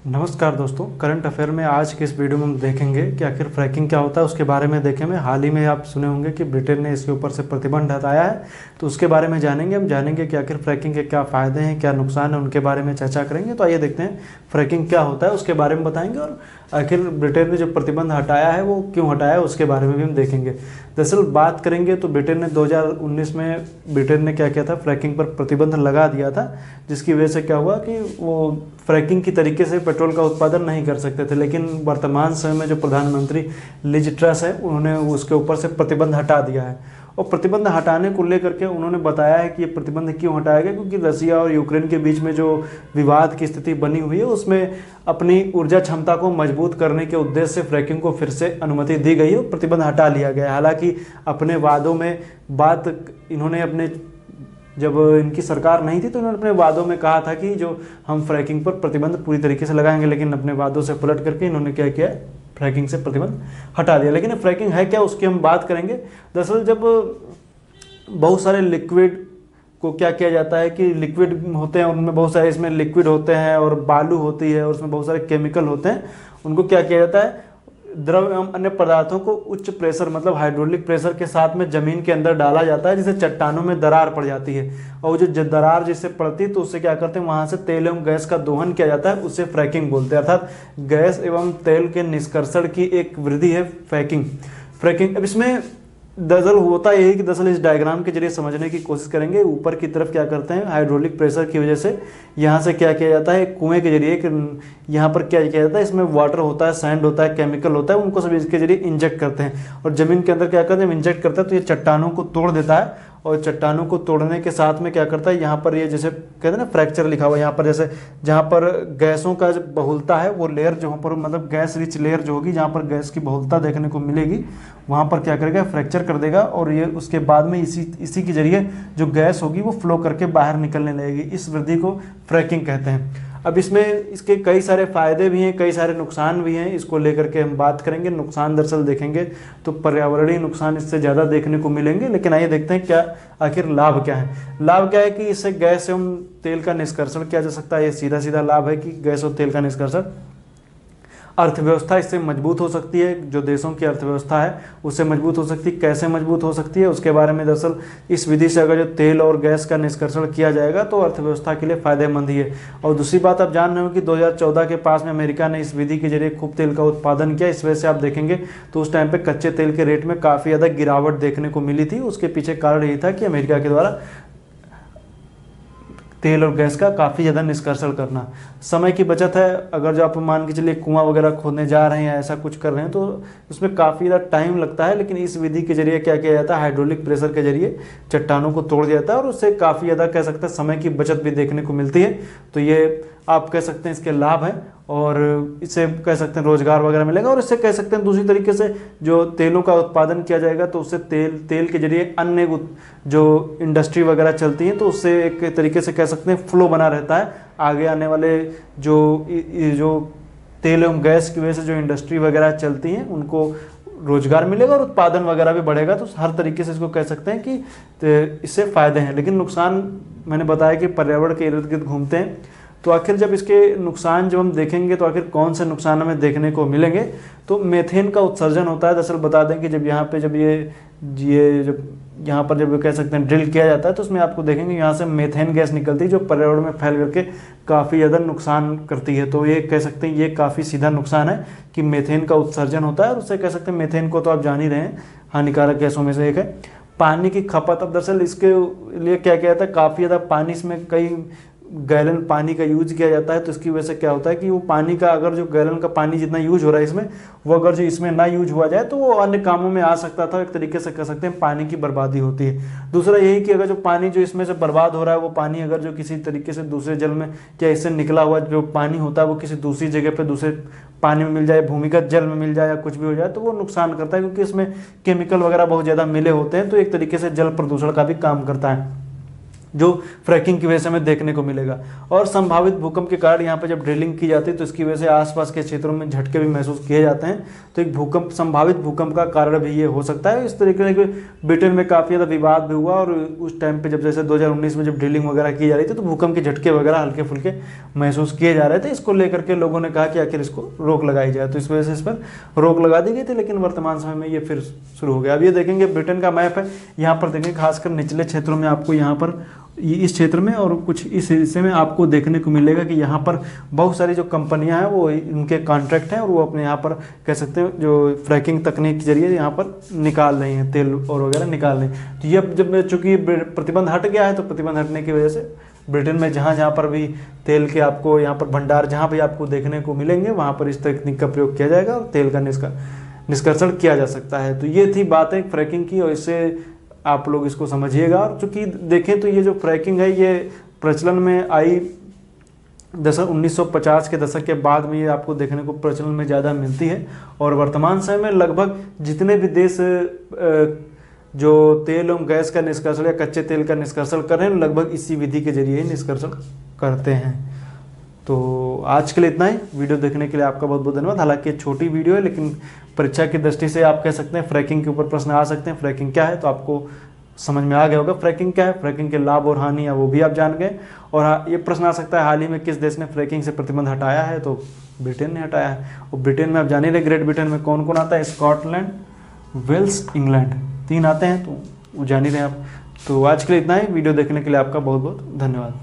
नमस्कार दोस्तों, current affair में आज के इस वीडियो में हम देखेंगे कि आखिर फ्रैकिंग क्या होता है। उसके बारे में देखेंगे। हाल ही में आप सुने होंगे कि ब्रिटेन ने इसके ऊपर से प्रतिबंध हटाया है, तो उसके बारे में जानेंगे। हम जानेंगे कि आखिर फ्रैकिंग के क्या फ़ायदे हैं, क्या नुकसान है, उनके बारे में चर्चा करेंगे। तो आइए देखते हैं फ्रैकिंग क्या होता है, उसके बारे में बताएंगे। और आखिर ब्रिटेन ने जो प्रतिबंध हटाया है वो क्यों हटाया है, उसके बारे में भी हम देखेंगे। दरअसल बात करेंगे तो ब्रिटेन ने 2019 में ब्रिटेन ने क्या किया था, फ्रैकिंग पर प्रतिबंध लगा दिया था, जिसकी वजह से क्या हुआ कि वो फ्रैकिंग की तरीके से पेट्रोल का उत्पादन नहीं कर सकते थे। लेकिन वर्तमान समय में जो प्रधानमंत्री लिज ट्रस है, उन्होंने उसके ऊपर से प्रतिबंध हटा दिया है। और प्रतिबंध हटाने को लेकर के उन्होंने बताया है कि ये प्रतिबंध क्यों हटाया गया, क्योंकि रसिया और यूक्रेन के बीच में जो विवाद की स्थिति बनी हुई है, उसमें अपनी ऊर्जा क्षमता को मजबूत करने के उद्देश्य से फ्रैकिंग को फिर से अनुमति दी गई है और प्रतिबंध हटा लिया गया है। हालांकि अपने वादों में बात इन्होंने अपने जब इनकी सरकार नहीं थी तो इन्होंने अपने वादों में कहा था कि जो हम फ्रैकिंग पर प्रतिबंध पूरी तरीके से लगाएंगे, लेकिन अपने वादों से पलट करके इन्होंने क्या किया, फ्रैकिंग से प्रतिबंध हटा दिया। लेकिन फ्रैकिंग है क्या, उसकी हम बात करेंगे। दरअसल जब बहुत सारे लिक्विड को क्या किया जाता है कि लिक्विड होते हैं, उनमें बहुत सारे इसमें लिक्विड होते हैं और बालू होती है और उसमें बहुत सारे केमिकल होते हैं, उनको क्या किया जाता है, द्रव एवं अन्य पदार्थों को उच्च प्रेशर मतलब हाइड्रोलिक प्रेशर के साथ में जमीन के अंदर डाला जाता है, जिससे चट्टानों में दरार पड़ जाती है। और जो दरार जिससे पड़ती है तो उससे क्या करते हैं, वहां से तेल एवं गैस का दोहन किया जाता है, उससे फ्रैकिंग बोलते हैं। अर्थात गैस एवं तेल के निष्कर्षण की एक वृद्धि है फ्रैकिंग। अब इसमें दरअसल होता यही कि दरअसल इस डायग्राम के जरिए समझने की कोशिश करेंगे। ऊपर की तरफ क्या करते हैं, हाइड्रोलिक प्रेशर की वजह से यहाँ से क्या किया जाता है, कुएं के जरिए यहाँ पर क्या किया जाता है, इसमें वाटर होता है, सैंड होता है, केमिकल होता है, उनको सब इसके जरिए इंजेक्ट करते हैं और ज़मीन के अंदर क्या करते हैं, इंजेक्ट करते हैं तो ये चट्टानों को तोड़ देता है। और चट्टानों को तोड़ने के साथ में क्या करता है, यहाँ पर ये जैसे कहते हैं ना फ्रैक्चर लिखा हुआ है, यहाँ पर जैसे जहाँ पर गैसों का जो बहुलता है वो लेयर जहाँ पर मतलब गैस रिच लेयर जो होगी, जहाँ पर गैस की बहुलता देखने को मिलेगी, वहाँ पर क्या करेगा, फ्रैक्चर कर देगा। और ये उसके बाद में इसी के जरिए जो गैस होगी वो फ्लो करके बाहर निकलने लगेगी। इस वृद्धि को फ्रैकिंग कहते हैं। अब इसमें इसके कई सारे फायदे भी हैं, कई सारे नुकसान भी हैं, इसको लेकर के हम बात करेंगे। नुकसान दरअसल देखेंगे तो पर्यावरणीय नुकसान इससे ज़्यादा देखने को मिलेंगे, लेकिन आइए देखते हैं क्या आखिर लाभ क्या है। लाभ क्या है कि इससे गैस एवं तेल का निष्कर्षण किया जा सकता है। ये सीधा सीधा लाभ है कि गैस और तेल का निष्कर्षण। अर्थव्यवस्था इससे मजबूत हो सकती है, जो देशों की अर्थव्यवस्था है उससे मजबूत हो सकती है। कैसे मजबूत हो सकती है उसके बारे में दरअसल इस विधि से अगर जो तेल और गैस का निष्कर्षण किया जाएगा तो अर्थव्यवस्था के लिए फायदेमंद ही है। और दूसरी बात आप जान रहे हो कि 2014 के पास में अमेरिका ने इस विधि के जरिए खूब तेल का उत्पादन किया। इस वजह से आप देखेंगे तो उस टाइम पर कच्चे तेल के रेट में काफ़ी ज़्यादा गिरावट देखने को मिली थी। उसके पीछे कारण यही था कि अमेरिका के द्वारा तेल और गैस का काफ़ी ज़्यादा निष्कर्षण करना। समय की बचत है। अगर जो आप मान के चलिए कुआं वगैरह खोदने जा रहे हैं या ऐसा कुछ कर रहे हैं तो उसमें काफ़ी ज़्यादा टाइम लगता है, लेकिन इस विधि के जरिए क्या किया जाता है, हाइड्रोलिक प्रेशर के जरिए चट्टानों को तोड़ दिया जाता है और उससे काफ़ी ज़्यादा कह सकते हैं समय की बचत भी देखने को मिलती है। तो ये आप कह सकते हैं इसके लाभ हैं और इससे कह सकते हैं रोजगार वगैरह मिलेगा। और इससे कह सकते हैं दूसरी तरीके से जो तेलों का उत्पादन किया जाएगा तो उससे तेल के जरिए अन्य जो इंडस्ट्री वगैरह चलती हैं तो उससे एक तरीके से कह सकते हैं फ्लो बना रहता है। आगे आने वाले जो तेल एवं गैस की वजह से जो इंडस्ट्री वगैरह चलती हैं उनको रोजगार मिलेगा और उत्पादन वगैरह भी बढ़ेगा। तो हर तरीके से इसको कह सकते हैं कि इससे फायदे हैं। लेकिन नुकसान मैंने बताया कि पर्यावरण के इर्द गिर्द घूमते हैं। तो आखिर जब इसके नुकसान जब हम देखेंगे तो आखिर कौन से नुकसान हमें देखने को मिलेंगे, तो मीथेन का उत्सर्जन होता है। दरअसल बता दें कि जब यहाँ पे जब जब यहाँ पर जब कह सकते हैं ड्रिल किया जाता है तो उसमें आपको देखेंगे यहाँ से मीथेन गैस निकलती है जो पर्यावरण में फैल करके काफ़ी ज़्यादा नुकसान करती है। तो ये कह सकते हैं ये काफ़ी सीधा नुकसान है कि मीथेन का उत्सर्जन होता है। और उससे कह सकते हैं मीथेन को तो आप जान ही रहे हैं हानिकारक गैसों में से एक है। पानी की खपत, अब दरअसल इसके लिए क्या किया जाता है, काफ़ी ज़्यादा पानी इसमें कई गैलन पानी का यूज किया जाता है। तो इसकी वजह से क्या होता है कि वो पानी का अगर जो गैलन का पानी जितना यूज हो रहा है इसमें, वो अगर जो इसमें ना यूज हुआ जाए तो वो अन्य कामों में आ सकता था। एक तरीके से कह सकते हैं पानी की बर्बादी होती है। दूसरा यही कि अगर जो पानी जो इसमें से बर्बाद हो रहा है वो पानी अगर जो किसी तरीके से दूसरे जल में या इससे निकला हुआ जो पानी होता है वो किसी दूसरी जगह पर दूसरे पानी में मिल जाए, भूमिगत जल में मिल जाए या कुछ भी हो जाए तो वो नुकसान करता है, क्योंकि इसमें केमिकल वगैरह बहुत ज़्यादा मिले होते हैं। तो एक तरीके से जल प्रदूषण का भी काम करता है। जो फ्रैकिंग की वजह से हमें देखने को मिलेगा। और संभावित भूकंप के कारण यहाँ पर जब ड्रिलिंग की जाती है तो इसकी वजह से आसपास के क्षेत्रों में झटके भी महसूस किए जाते हैं, तो एक संभावित भूकंप का कारण भी ये हो सकता है। इस तरीके से ब्रिटेन में काफ़ी ज़्यादा विवाद भी हुआ, और उस टाइम पे जब जैसे 2019 में जब ड्रिलिंग वगैरह की जा रही थी तो भूकंप के झटके वगैरह हल्के फुल्के महसूस किए जा रहे थे। इसको लेकर के लोगों ने कहा कि आखिर इसको रोक लगाई जाए, तो इस वजह से इस पर रोक लगा दी गई थी, लेकिन वर्तमान समय में ये फिर शुरू हो गया। अब ये देखेंगे ब्रिटेन का मैप है, यहाँ पर देखेंगे खासकर निचले क्षेत्रों में आपको यहाँ पर इस क्षेत्र में और कुछ इस हिस्से में आपको देखने को मिलेगा कि यहाँ पर बहुत सारी जो कंपनियां हैं वो इनके कॉन्ट्रैक्ट हैं और वो अपने यहाँ पर कह सकते हैं जो फ्रैकिंग तकनीक के जरिए यहाँ पर निकाल रही हैं, तेल और वगैरह निकाल रही हैं। तो ये जब चूँकि प्रतिबंध हट गया है तो प्रतिबंध हटने की वजह से ब्रिटेन में जहाँ पर भी तेल के आपको यहाँ पर भंडार जहाँ भी आपको देखने को मिलेंगे वहाँ पर इस तकनीक का प्रयोग किया जाएगा और तेल का निष्कर्षण किया जा सकता है। तो ये थी बातें फ्रैकिंग की, और इससे आप लोग इसको समझिएगा। और चूँकि देखें तो ये जो फ्रैकिंग है ये प्रचलन में आई 1950 के दशक के बाद में, ये आपको देखने को प्रचलन में ज़्यादा मिलती है। और वर्तमान समय में लगभग जितने भी देश जो तेल एवं गैस का निष्कर्षण या कच्चे तेल का निष्कर्षण कर रहे हैं लगभग इसी विधि के जरिए ही निष्कर्षण करते हैं। तो आज के लिए इतना ही। वीडियो देखने के लिए आपका बहुत बहुत धन्यवाद। हालांकि ये छोटी वीडियो है, लेकिन परीक्षा की दृष्टि से आप कह सकते हैं फ्रैकिंग के ऊपर प्रश्न आ सकते हैं। फ्रैकिंग क्या है तो आपको समझ में आ गया होगा फ्रैकिंग क्या है, फ्रैकिंग के लाभ और हानि है वो भी आप जान गए। और ये प्रश्न आ सकता है हाल ही में किस देश ने फ्रैकिंग से प्रतिबंध हटाया है, तो ब्रिटेन ने हटाया है। और ब्रिटेन में आप जान ही रहे, ग्रेट ब्रिटेन में कौन कौन आता है, स्कॉटलैंड, वेल्स, इंग्लैंड, 3 आते हैं, तो वो जान ही रहे आप। तो आज के लिए इतना ही। वीडियो देखने के लिए आपका बहुत बहुत धन्यवाद।